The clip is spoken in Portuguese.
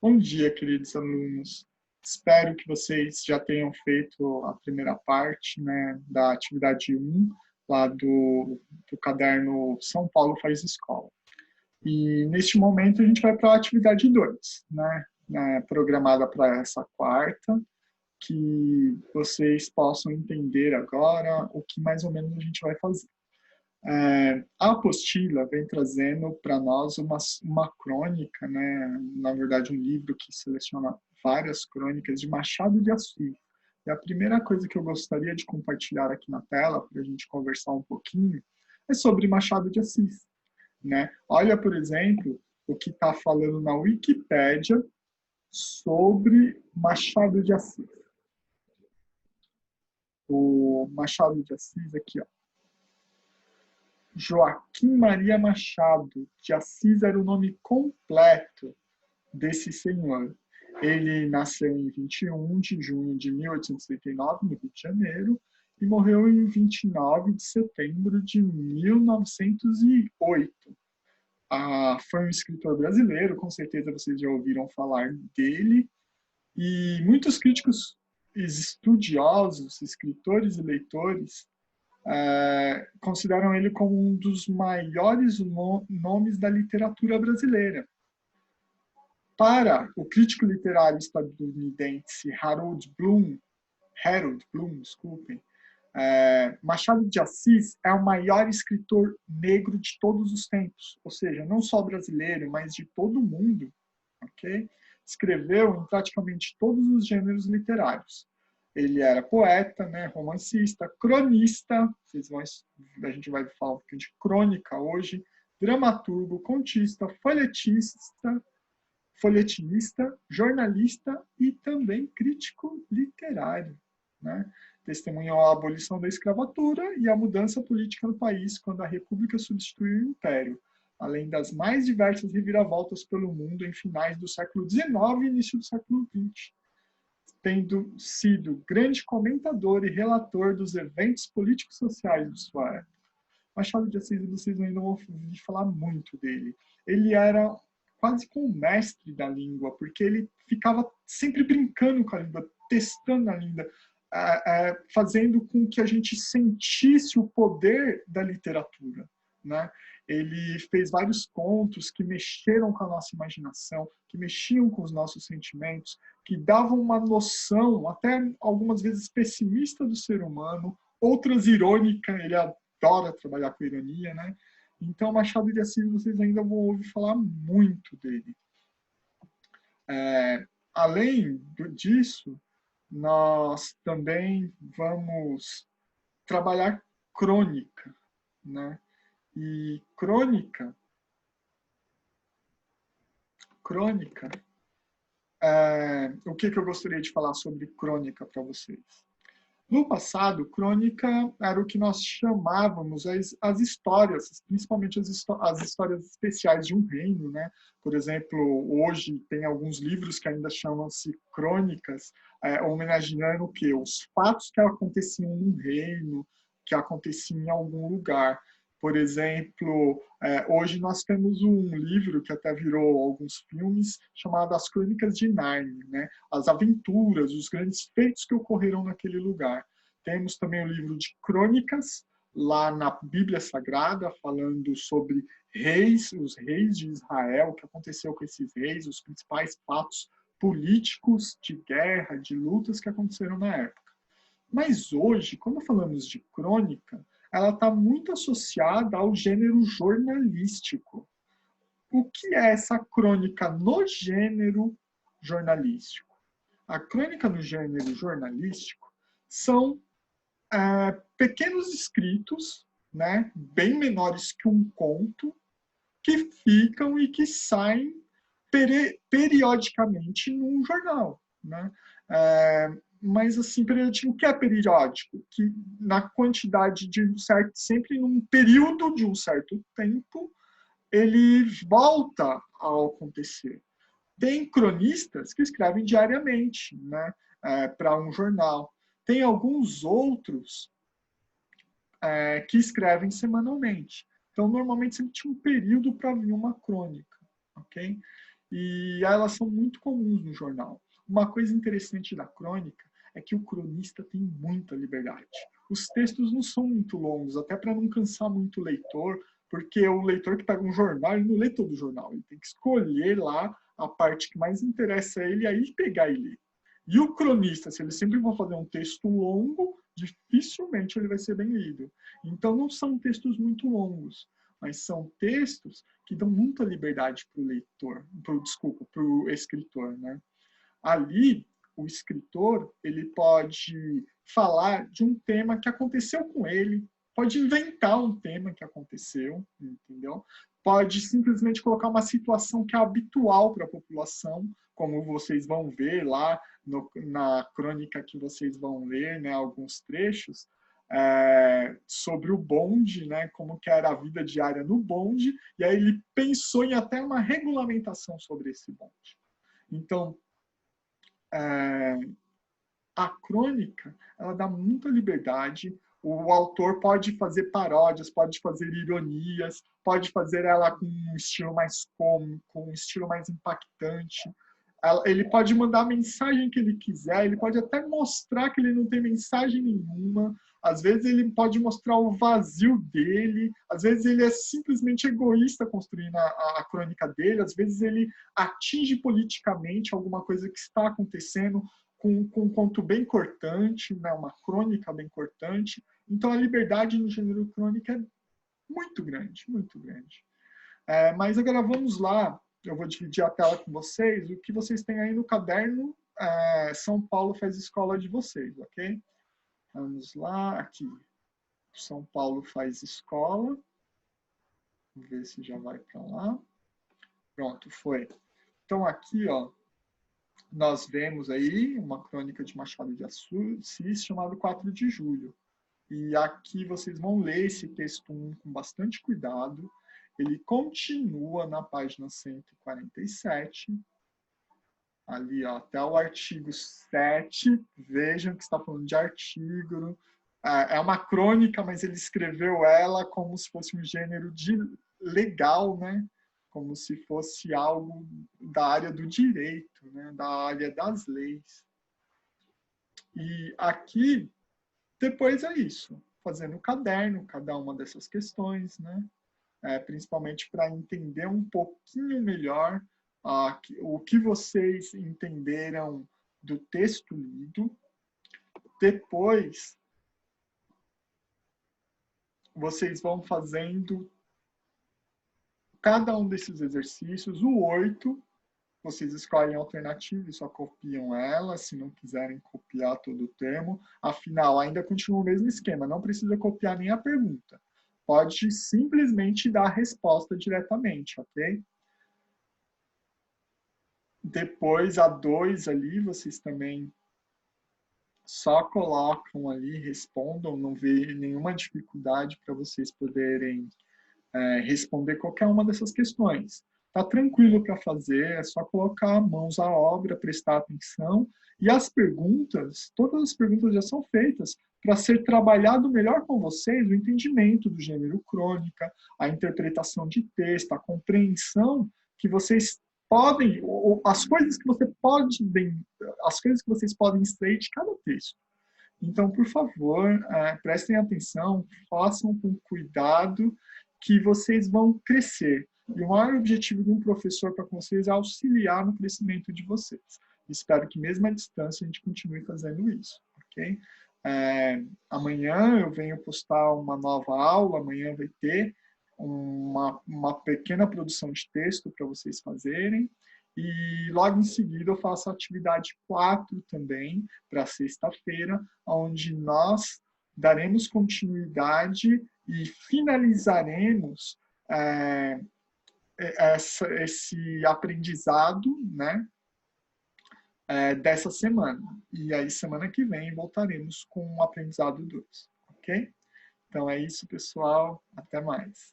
Bom dia, queridos alunos. Espero que vocês já tenham feito a primeira parte, né, da atividade 1, lá do caderno São Paulo Faz Escola. E, neste momento, a gente vai para a atividade 2, né, programada para essa quarta, que vocês possam entender agora o que mais ou menos a gente vai fazer. A apostila vem trazendo para nós uma crônica, né? Na verdade, um livro que seleciona várias crônicas de Machado de Assis. E a primeira coisa que eu gostaria de compartilhar aqui na tela, para a gente conversar um pouquinho, é sobre Machado de Assis. Né? Olha, por exemplo, o que está falando na Wikipédia sobre Machado de Assis. O Machado de Assis aqui, ó. Joaquim Maria Machado de Assis era o nome completo desse senhor. Ele nasceu em 21 de junho de 1839, no Rio de Janeiro, e morreu em 29 de setembro de 1908. Foi um escritor brasileiro, com certeza vocês já ouviram falar dele, e muitos críticos, estudiosos, escritores e leitores consideram ele como um dos maiores nomes da literatura brasileira. Para o crítico literário estadunidense Harold Bloom, desculpem, Machado de Assis é o maior escritor negro de todos os tempos, ou seja, não só brasileiro, mas de todo o mundo. Okay? Escreveu em praticamente todos os gêneros literários. Ele era poeta, né, romancista, cronista, a gente vai falar um pouquinho de crônica hoje, dramaturgo, contista, folhetinista, jornalista e também crítico literário. Né? Testemunhou a abolição da escravatura e a mudança política no país quando a República substituiu o Império, além das mais diversas reviravoltas pelo mundo em finais do século XIX e início do século XX, tendo sido grande comentador e relator dos eventos políticos sociais de sua época. Machado de Assis, vocês ainda vão ouvir falar muito dele. Ele era quase como um mestre da língua, porque ele ficava sempre brincando com a língua, testando a língua, fazendo com que a gente sentisse o poder da literatura. Né? Ele fez vários contos que mexeram com a nossa imaginação, que mexiam com os nossos sentimentos, que davam uma noção, até algumas vezes pessimista do ser humano, outras irônica, ele adora trabalhar com ironia, né? Então, Machado de Assis, vocês ainda vão ouvir falar muito dele. Além disso, nós também vamos trabalhar crônica, né? E crônica, o que eu gostaria de falar sobre crônica para vocês? No passado, crônica era o que nós chamávamos as histórias, principalmente as histórias especiais de um reino. Né? Por exemplo, hoje tem alguns livros que ainda chamam-se crônicas, homenageando o quê? Os fatos que aconteciam num reino, que aconteciam em algum lugar. Por exemplo, hoje nós temos um livro que até virou alguns filmes, chamado As Crônicas de Nárnia, né? As aventuras, os grandes feitos que ocorreram naquele lugar. Temos também o livro de Crônicas, lá na Bíblia Sagrada, falando sobre os reis de Israel, o que aconteceu com esses reis, os principais fatos políticos de guerra, de lutas que aconteceram na época. Mas hoje, quando falamos de crônica, ela está muito associada ao gênero jornalístico. O que é essa crônica no gênero jornalístico? A crônica no gênero jornalístico são pequenos escritos, né, bem menores que um conto, que ficam e que saem periodicamente num jornal. Né? Mas assim, periódico, o que é periódico? Que na quantidade de um certo, sempre num período de um certo tempo, ele volta a acontecer. Tem cronistas que escrevem diariamente, né, para um jornal. Tem alguns outros que escrevem semanalmente. Então, normalmente sempre tinha um período para vir uma crônica, ok? e elas são muito comuns no jornal. Uma coisa interessante da crônica é que o cronista tem muita liberdade. Os textos não são muito longos, até para não cansar muito o leitor, porque o leitor que pega um jornal, ele não lê todo o jornal, ele tem que escolher lá a parte que mais interessa a ele, aí pegar e ler. E o cronista, se ele sempre for fazer um texto longo, dificilmente ele vai ser bem lido. Então não são textos muito longos, mas são textos que dão muita liberdade para o leitor, para o escritor, né? Ali, o escritor, ele pode falar de um tema que aconteceu com ele, pode inventar um tema que aconteceu, entendeu? Pode simplesmente colocar uma situação que é habitual para a população, como vocês vão ver lá na crônica que vocês vão ler, né, alguns trechos, sobre o bonde, né, como que era a vida diária no bonde, e aí ele pensou em até uma regulamentação sobre esse bonde. Então, a crônica, ela dá muita liberdade. O autor pode fazer paródias, pode fazer ironias, pode fazer ela com um estilo mais cômico, com um estilo mais impactante. Ele pode mandar a mensagem que ele quiser, ele pode até mostrar que ele não tem mensagem nenhuma. Às vezes ele pode mostrar o vazio dele, às vezes ele é simplesmente egoísta construindo a crônica dele, às vezes ele atinge politicamente alguma coisa que está acontecendo, com um conto bem cortante, né, uma crônica bem cortante. Então a liberdade no gênero crônica é muito grande, muito grande. Mas agora vamos lá, eu vou dividir a tela com vocês, o que vocês têm aí no caderno São Paulo faz escola de vocês, ok? Vamos lá, aqui. São Paulo faz escola. Vamos ver se já vai para lá. Pronto, foi. Então aqui, ó, nós vemos aí uma crônica de Machado de Assis chamado 4 de Julho. E aqui vocês vão ler esse texto 1 com bastante cuidado. Ele continua na página 147. Ali, ó, até o artigo 7. Vejam que está falando de artigo. É uma crônica, mas ele escreveu ela como se fosse um gênero de legal, né? Como se fosse algo da área do direito, né? Da área das leis. E aqui, depois é isso, fazendo caderno, cada uma dessas questões, né? Principalmente para entender um pouquinho melhor o que vocês entenderam do texto lido. Depois, vocês vão fazendo cada um desses exercícios. O 8, vocês escolhem a alternativa e só copiam ela, se não quiserem copiar todo o termo. Afinal, ainda continua o mesmo esquema, não precisa copiar nem a pergunta. Pode simplesmente dar a resposta diretamente, ok? Depois, a 2 ali, vocês também só colocam ali, respondam, não vê nenhuma dificuldade para vocês poderem responder qualquer uma dessas questões. Tá tranquilo para fazer, é só colocar mãos à obra, prestar atenção. E as perguntas, todas as perguntas já são feitas para ser trabalhado melhor com vocês o entendimento do gênero crônica, a interpretação de texto, a compreensão que vocês podem, as coisas que vocês podem extrair de cada texto. Então, por favor, prestem atenção, façam com cuidado, que vocês vão crescer. E o maior objetivo de um professor para vocês é auxiliar no crescimento de vocês. Espero que mesmo à distância a gente continue fazendo isso, ok? Amanhã eu venho postar uma nova aula, amanhã vai ter uma pequena produção de texto para vocês fazerem. E logo em seguida eu faço a atividade 4 também, para sexta-feira, onde nós daremos continuidade e finalizaremos esse aprendizado, né, dessa semana. E aí, semana que vem, voltaremos com o aprendizado 2, ok? Então é isso, pessoal. Até mais.